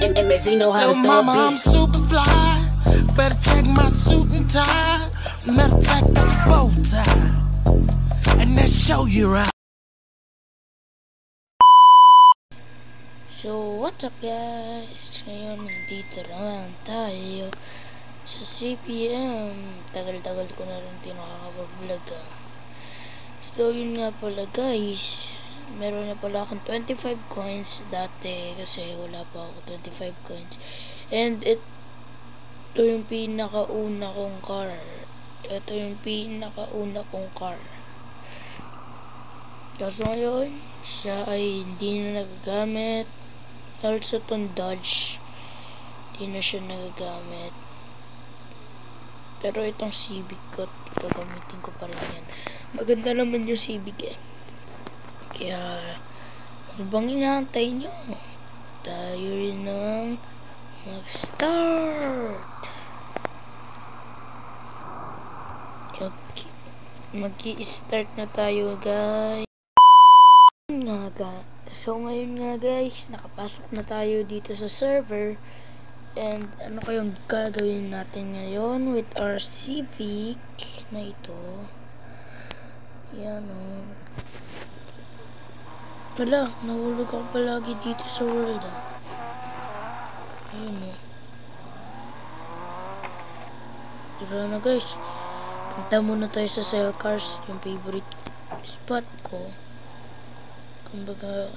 And Mezzy know how to throw mama, I'm super fly. Better check my suit and tie. Matter of fact, that's a bow tie. And that show you right. So, what's up guys? Ngayon, nandito naman tayo sa CPM. Tagal-tagal ko na rin nakakapag-vlog So, yun nga pala guys. Meron na pala akong 25 coins dati kasi wala pa ako 25 coins. And ito yung pinakauna kong car. Kaso ngayon, siya ay hindi na nagagamit. Also itong Dodge, hindi na siya nagagamit. Pero itong Civic ko, gagamitin ko pa rin yan. Maganda naman yung Civic eh. Kaya, ano bang inaantay nyo? Tayo rin nang mag-start. Okay. Mag-i-start na tayo guys. So ngayon nga guys, nakapasok na tayo dito sa server. And ano kayong gagawin natin ngayon with our Civic na ito. Yan o. Wala, nahulog ako palagi dito sa world Ayun o. Tara na guys. Punta muna tayo sa sell cars, yung favorite spot ko. Kumbaga,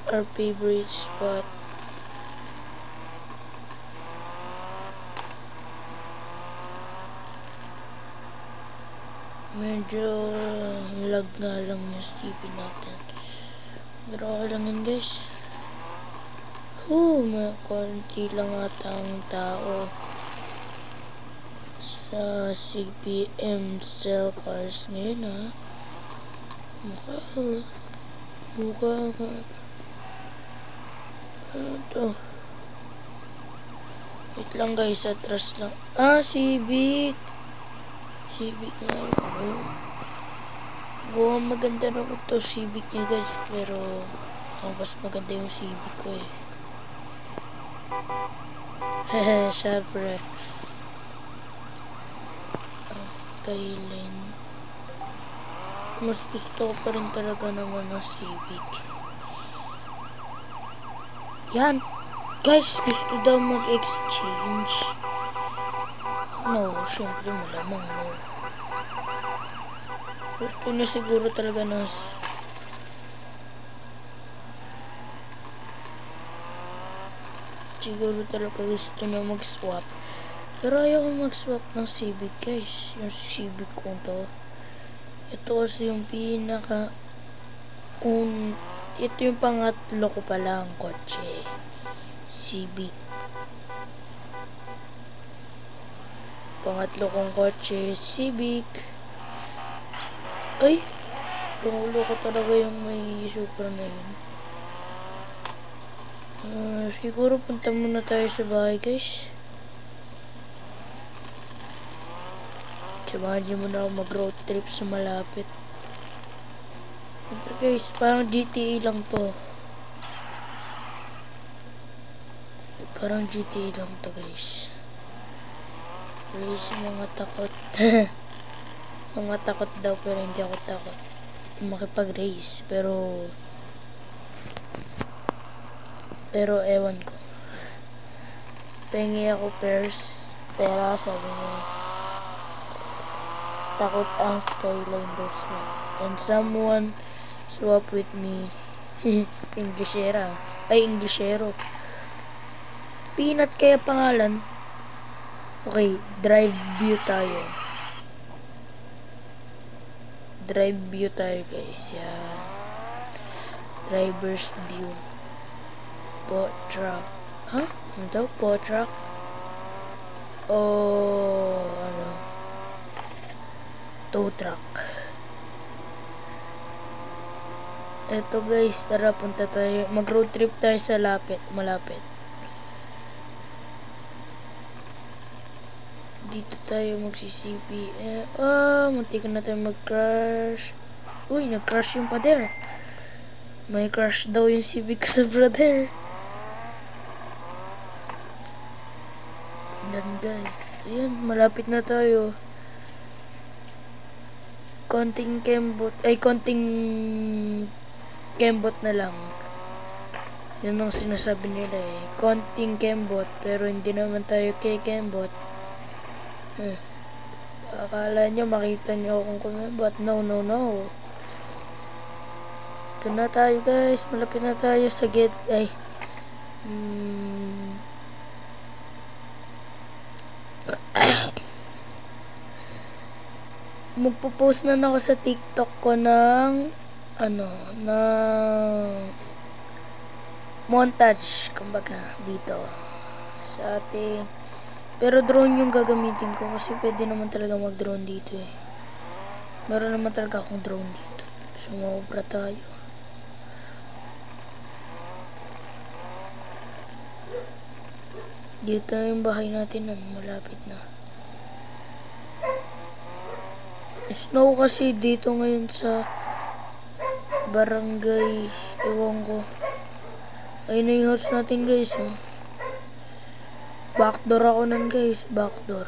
our favorite spot. Medyo lag nga lang yung TV natin. Pero okay lang yun guys. May konti lang ata ang tao sa CPM sell cars ngayon Buka ka. Ano to? Wait lang guys, atras lang. Civic nga. Maganda naman to Civic niya guys. Pero mas maganda yung Civic ko eh. Hehe, syempre. Ang Skyline. Mas gusto ko pa rin talaga naman ng Civic. Yan. Guys, gusto daw mag-exchange. No, syempre malamang no. Gusto na siguro talaga ng gusto na mag-swap. Pero ayaw ko mag-swap ng Civic guys. Yung Civic ko to. Ito kasi yung ito yung pangatlo ko pala ang kotse. Civic. Pangatlo kong kotse, Civic. Ay! Tungulo ko talaga yung may super na yun. Siguro punta muna tayo sa bahay guys. Samahan niyo muna ako mag-road trip sa malapit. Pero guys, parang GTA lang to. Parang GTA lang to guys. Guys, mga takot. Mga takot daw pero hindi ako takot makipag-race. Pero ewan ko. Pengi ako pera sabi niya. Takot ang Skyline daw siya. And someone swap with me. Englishera. Ay, Englishero. Peanut kaya pangalan. Okay, drive view tayo. Drive view tayo guys. Yan. Driver's view. Po truck. Ano daw? Po truck? Tow truck. Eto guys, tara punta tayo. Mag-road trip tayo sa malapit. Dito tayo magsisipi. Muntik na tayo mag-crash. Uy, nag-crash yung pader. May crash daw yung Civic sa brother. guys. Ayan, malapit na tayo. Konting kembot na lang. Yun ang sinasabi nila eh. Konting kembot, pero hindi naman tayo kembot. Akala nyo makita nyo akong kumembot. No. Ito na tayo guys. Malapit na tayo sa gate. Magpo-post na ako sa TikTok ko ng montage, kumbaga, dito sa ating, pero drone yung gagamitin ko kasi pwede naman talaga mag-drone dito eh. Meron naman talaga akong drone dito. Sumobra tayo. Dito yung bahay natin, malapit na. Snow kasi dito ngayon sa barangay, ewan ko. Ayun na yung house natin guys. Backdoor ako nun guys, backdoor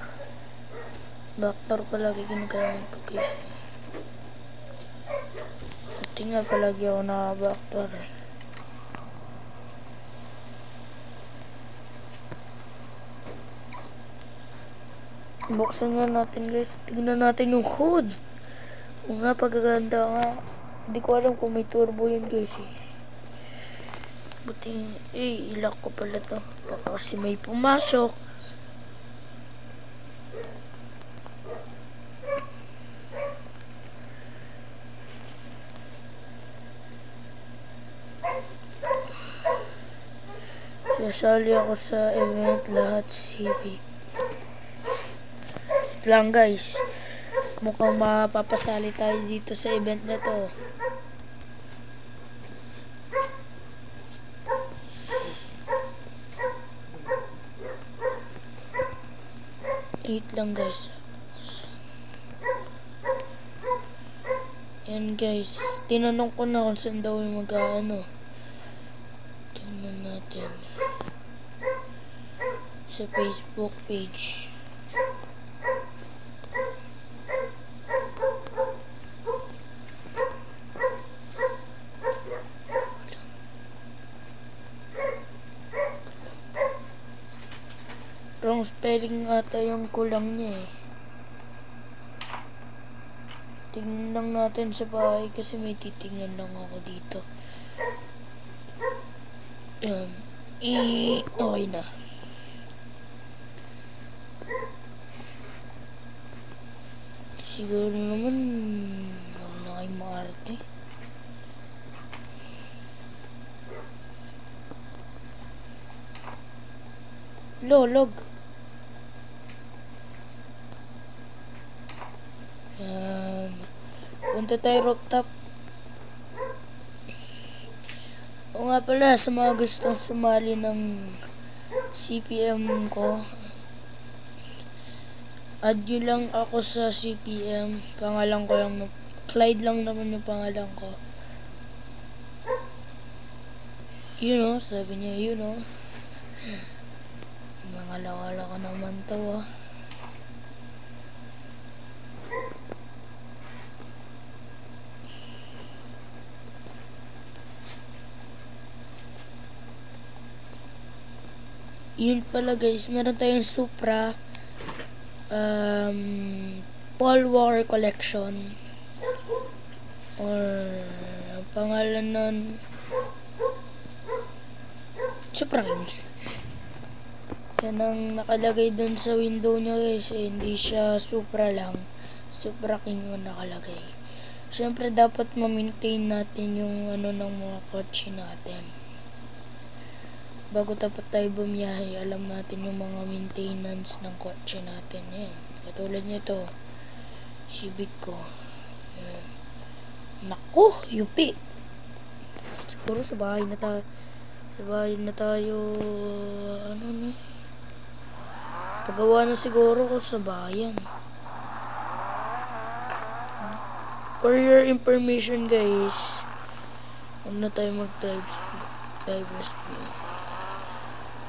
palagi ginagamit ko guys. Buti nga palagi ako naka-backdoor eh. Buksan nga natin guys. Tignan natin yung hood. Kung nga pagaganda nga. Hindi ko alam kung may turbo yun guys eh. Buti ilak ko pala to. Baka kasi may pumasok. Sasali ako sa event lahat civic. Lang guys, mukhang mapapasali tayo dito sa event na to. Wait lang guys. Yan guys, tinanong ko na kung saan daw yung mag-ano. Tingnan natin sa Facebook page. Wrong spelling ata yung kulang niya eh. Tingnan lang natin sa bahay kasi may titingnan lang ako dito. Yan. Okay na. Siguro naman huwag na kayo maarte. Log. Punta tayo rooftop. O nga pala, sa mga gustong sumali ng CPM ko, add nyo lang ako sa CPM. Pangalan ko lang, Clyde lang naman yung pangalan ko. Sabi niya, mga lawala ko naman to Yun pala guys, meron tayong Supra Paul Walker Collection, or pangalan nun Supra King. Yan ang nakalagay dun sa window nyo guys, hindi siya Supra lang, Supra King yung nakalagay. Siyempre dapat ma-maintain natin yung ng mga kotse natin. Bago tapat tayo bumiyahe, alam natin yung mga maintenance ng kotse natin. Yan. Katulad nito, Civic ko. Yan. Naku, yupi. Siguro sa bahay na tayo. Pagawa na siguro ko sa bayan. For your information guys, huwag na tayo mag-drive speed.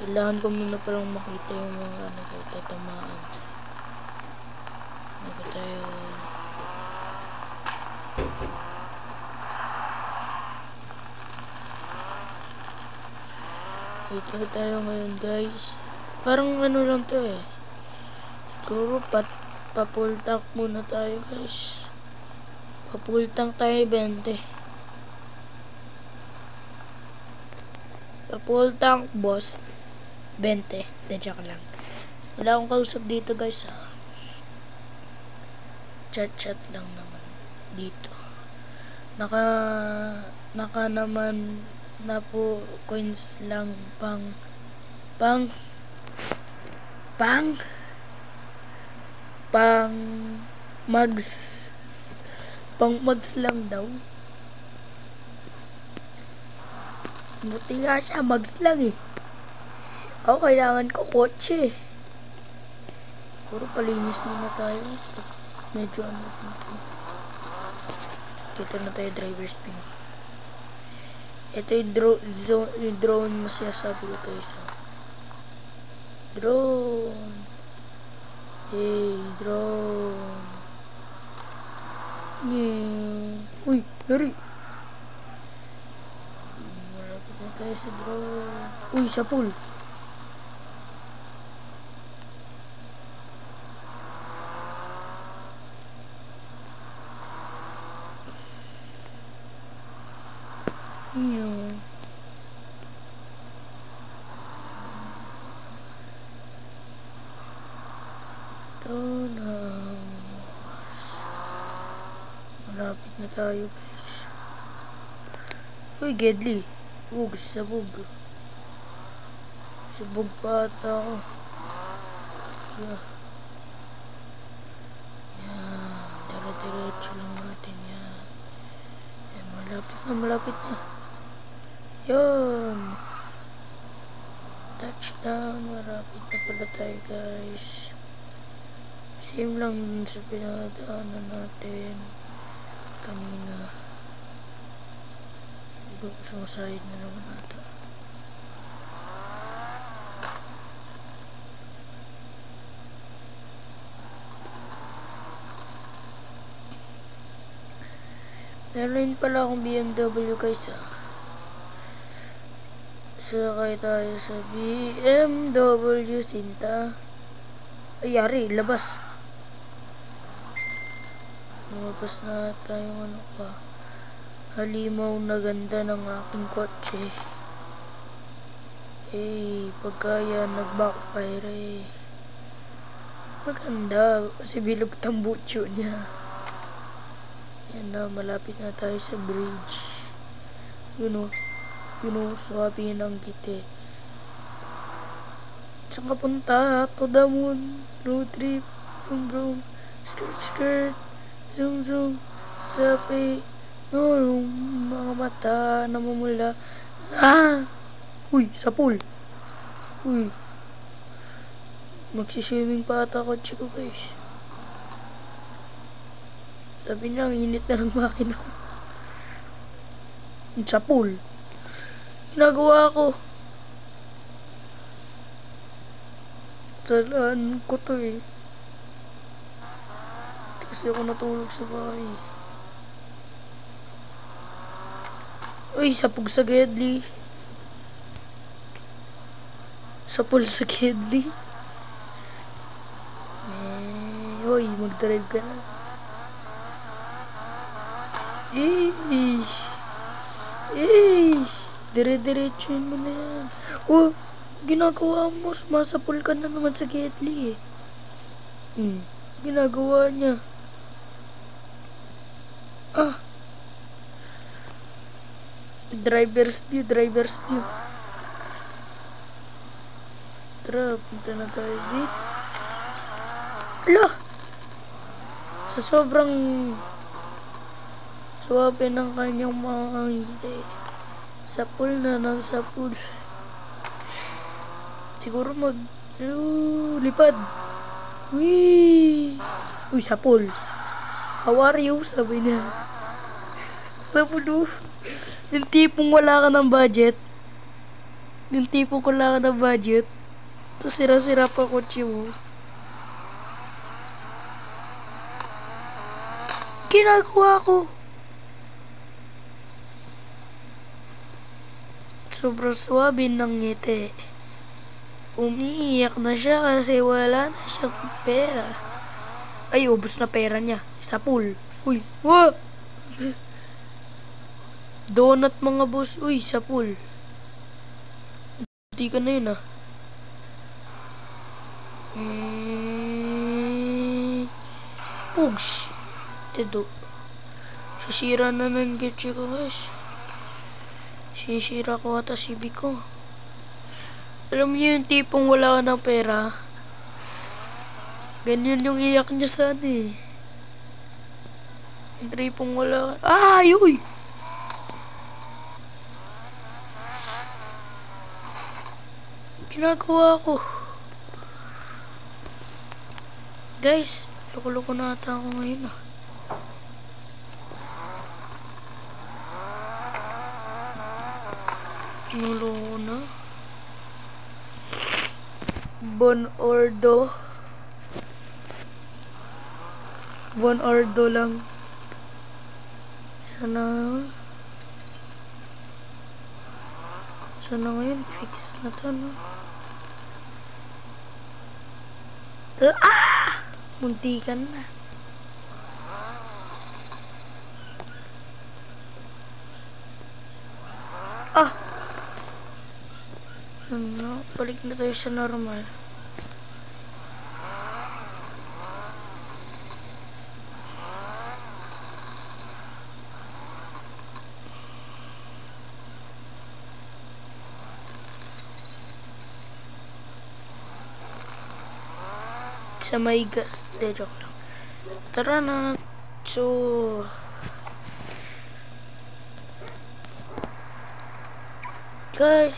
Kailangan ko muna palang makita yung mga ano ko, tatamaan. Bago tayo... Dito tayo ngayon guys. Parang ano lang to eh. Siguro pa-full tank muna tayo guys. Pa-full tank tayo 20. Pa-full tank boss 20. Joke lang. Wala akong kausap dito guys ha. Chat lang naman dito. Naka naman na po coins lang pang mags lang daw. Buti nga siya mags lang eh. Ako kailangan ko kotse. Puro palinis muna tayo. Medyo ano dito. Dito na tayo driver's pin. Ito yung drone na sinasabi ko guys. Drone. Hey, drone. Yeah. Uy, yari. Malapit na tayo sa drone. Uy, sa pool. Yeah. Malapit na tayo guys. Uy, Gedli. Sabog pa ata ako. Yeah. Diretso lang natin yan. Yan, malapit na. Yun. Touchdown. Malapit na pala tayo guys. Same lang sa pinadaanan natin kanina. Sumasayid na naman ata. Meron pala akong BMW guys ah. Sakay tayo sa BMW Sinta. Ay, yari, labas. Lumabas na tayong ano pa. Halimaw na ganda ng aking kotse. Pagkaya nag-backfire eh. Maganda kasi bilog tambutso niya. Yan na, malapit na tayo sa bridge. Yun o, swabe ng kite. Saan ka punta? To the moon. Road trip. Vroom. Skirt. Zoom. Sapi. No, mga mata namumula. Uy, sa pool. Uy. Magsiswimming pa ata kotse ko guys. Sabi niya, ang init na ng makina ko. Sa pool. Ginagawa ko. Salaan ko to eh. Kasi ako natulog sa bahay. Uy, sapog sa Gedli. Sapol sa Gedli. Uy, mag-drive ka na. Dire-diretsuin mo na yan. Oh, ginagawa mo. Masapol ka na naman sa Gedli eh. Ginagawa niya. Driver's view. Tara, punta na tayo dito. Ala! Sa sobrang swabe ng kanyang mga ngiti. Sa pool. Siguro lipad. Uy, sa pool. How are you? Sabi niya. Sa pool. Yung tipong wala ka ng budget. Yung tipo ko lang na budget. Tapos sira-sira pa kotse mo. Ginagawa ko. Sobrang swabe ng ngiti. Umiiyak na siya kasi wala na siyang pera. Ay, ubos na pera niya. Sa pool. Uy, wah! Donut mga boss. Uy, sa pool. Hindi ka na yun ah. Pugs. Ito. Sisira na ng gitsi ko guys. Sisira ko ata si Biko. Alam niyo yung tipong wala ka ng pera. Ganyan yung iyak niya sa ano eh. Yung tipong wala ka. Ay! Uy! Ginagawa ko. Guys, loko-loko na ata ako ngayon ah. Nuloko na. Bon Ordo lang. Sana ngayon fix na to no. Muntikan na. Ano, balik na tayo sa normal. Sa may gas. Joke lang. Tara na. So, guys,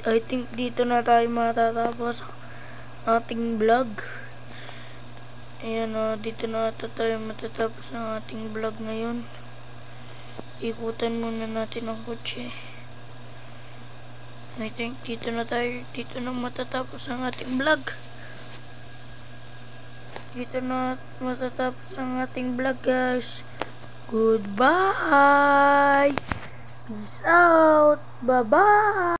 I think dito na tayo matatapos ating vlog. Ayan o, dito na tayo matatapos ang ating vlog ngayon. Ikutan muna natin ang kotse. I think dito na matatapos ang ating vlog. Dito na matatapos ang ating vlog guys. Goodbye! Peace out! Bye-bye!